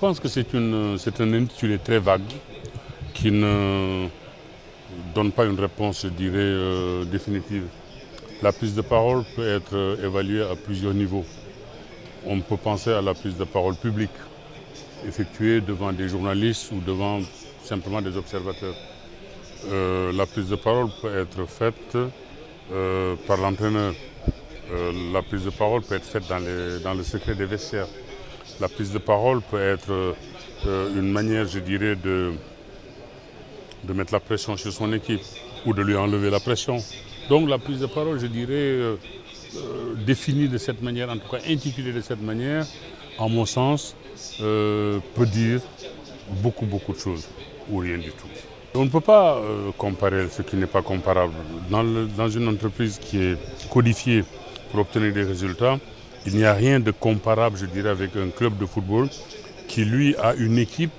pense que c'est un intitulé très vague qui ne donne pas une réponse, je dirais, définitive. La prise de parole peut être évaluée à plusieurs niveaux. On peut penser à la prise de parole publique, effectuée devant des journalistes ou devant simplement des observateurs. La prise de parole peut être faite par l'entraîneur. La prise de parole peut être faite dans le secret des vestiaires. La prise de parole peut être une manière, je dirais, de mettre la pression sur son équipe ou de lui enlever la pression. Donc la prise de parole, je dirais, définie de cette manière, en tout cas intitulée de cette manière, en mon sens, peut dire beaucoup de choses ou rien du tout. On ne peut pas comparer ce qui n'est pas comparable. Dans une entreprise qui est codifiée pour obtenir des résultats, il n'y a rien de comparable, je dirais, avec un club de football qui, lui, a une équipe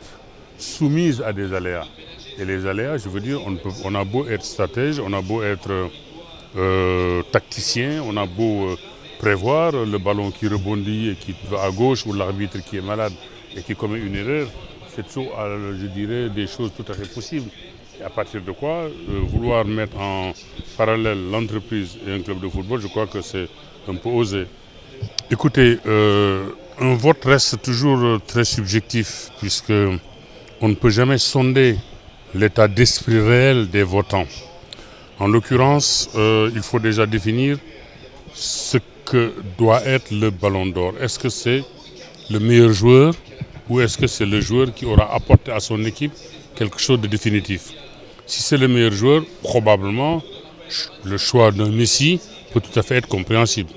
soumise à des aléas. Et les aléas, je veux dire, on a beau être stratège, on a beau être tacticien, on a beau prévoir le ballon qui rebondit et qui va à gauche ou l'arbitre qui est malade et qui commet une erreur, c'est toujours, je dirais, des choses tout à fait possibles. Et à partir de quoi, vouloir mettre en parallèle l'entreprise et un club de football, je crois que c'est un peu osé. Écoutez, un vote reste toujours très subjectif puisque on ne peut jamais sonder l'état d'esprit réel des votants. En l'occurrence, il faut déjà définir ce que doit être le ballon d'or. Est-ce que c'est le meilleur joueur ou est-ce que c'est le joueur qui aura apporté à son équipe quelque chose de définitif? Si c'est le meilleur joueur, probablement le choix d'un Messi peut tout à fait être compréhensible.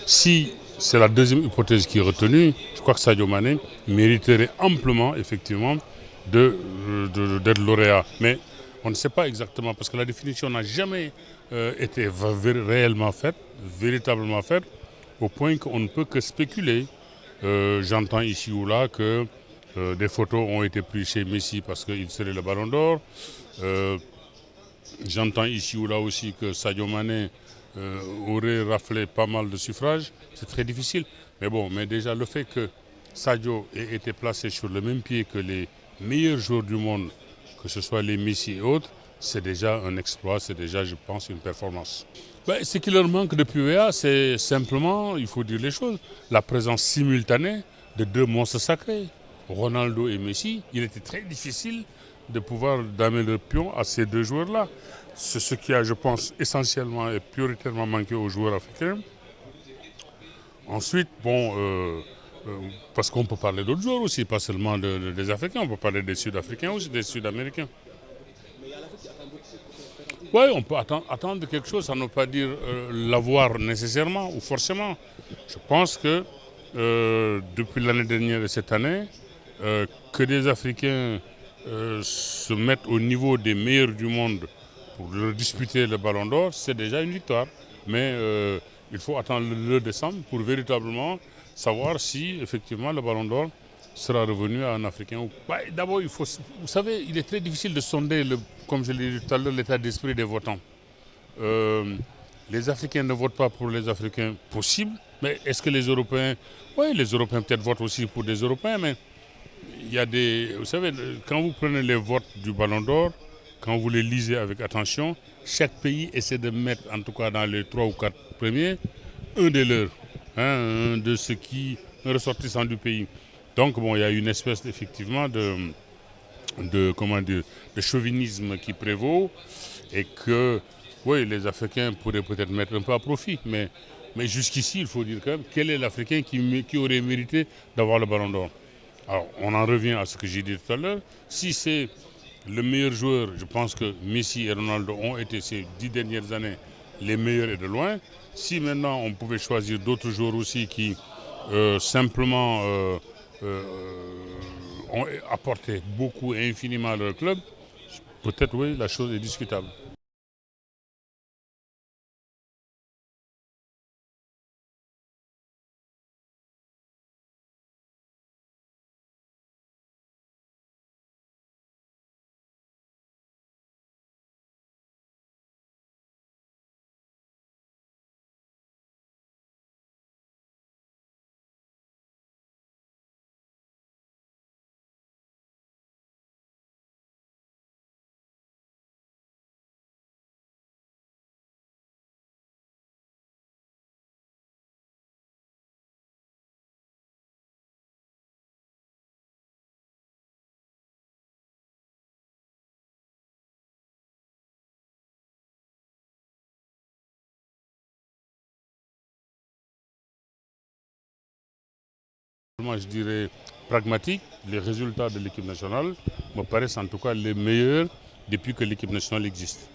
Si c'est la deuxième hypothèse qui est retenue, je crois que Sadio Mané mériterait amplement, effectivement, d'être lauréat. Mais on ne sait pas exactement, parce que la définition n'a jamais été réellement faite, véritablement faite, au point qu'on ne peut que spéculer. J'entends ici ou là que des photos ont été prises chez Messi parce qu'il serait le ballon d'or. J'entends ici ou là aussi que Sadio Mané aurait raflé pas mal de suffrages. C'est très difficile. Mais bon, mais déjà le fait que Sadio ait été placé sur le même pied que les meilleurs joueurs du monde, que ce soit les Messi et autres, c'est déjà un exploit, c'est déjà, je pense, une performance. Ben, ce qui leur manque depuis UEA, c'est simplement, il faut dire les choses, la présence simultanée de deux monstres sacrés, Ronaldo et Messi. Il était très difficile de pouvoir donner le pion à ces deux joueurs-là. C'est ce qui a, je pense, essentiellement et prioritairement manqué aux joueurs africains. Ensuite, bon, parce qu'on peut parler d'autres joueurs aussi, pas seulement des Africains, on peut parler des Sud-Africains aussi, des Sud-Américains. Oui, on peut attendre quelque chose, ça ne veut pas dire l'avoir nécessairement ou forcément. Je pense que depuis l'année dernière et cette année, que des Africains se mettent au niveau des meilleurs du monde pour leur disputer le ballon d'or, c'est déjà une victoire. Mais il faut attendre le 2 décembre pour véritablement savoir si effectivement le ballon d'or sera revenu à un Africain. Bah, d'abord, vous savez, il est très difficile de sonder, comme je l'ai dit tout à l'heure, l'état d'esprit des votants. Euh, les Africains ne votent pas pour les Africains possible, mais est-ce que les Européens, oui, les Européens peut-être votent aussi pour des Européens, mais il y a des, vous savez, quand vous prenez les votes du Ballon d'Or, quand vous les lisez avec attention, chaque pays essaie de mettre, en tout cas dans les 3 ou 4 premiers, un des leurs, hein, un de ceux qui, un ressortissant du pays. Donc bon, il y a une espèce effectivement comment dire, de chauvinisme qui prévaut et que, oui, les Africains pourraient peut-être mettre un peu à profit, mais jusqu'ici, il faut dire quand même, quel est l'Africain qui aurait mérité d'avoir le Ballon d'Or? Alors, on en revient à ce que j'ai dit tout à l'heure. Si c'est le meilleur joueur, je pense que Messi et Ronaldo ont été ces 10 dernières années les meilleurs et de loin. Si maintenant on pouvait choisir d'autres joueurs aussi qui simplement euh, ont apporté beaucoup et infiniment à leur club, peut-être oui, la chose est discutable. simplement, je dirais, pragmatique, les résultats de l'équipe nationale me paraissent en tout cas les meilleurs depuis que l'équipe nationale existe.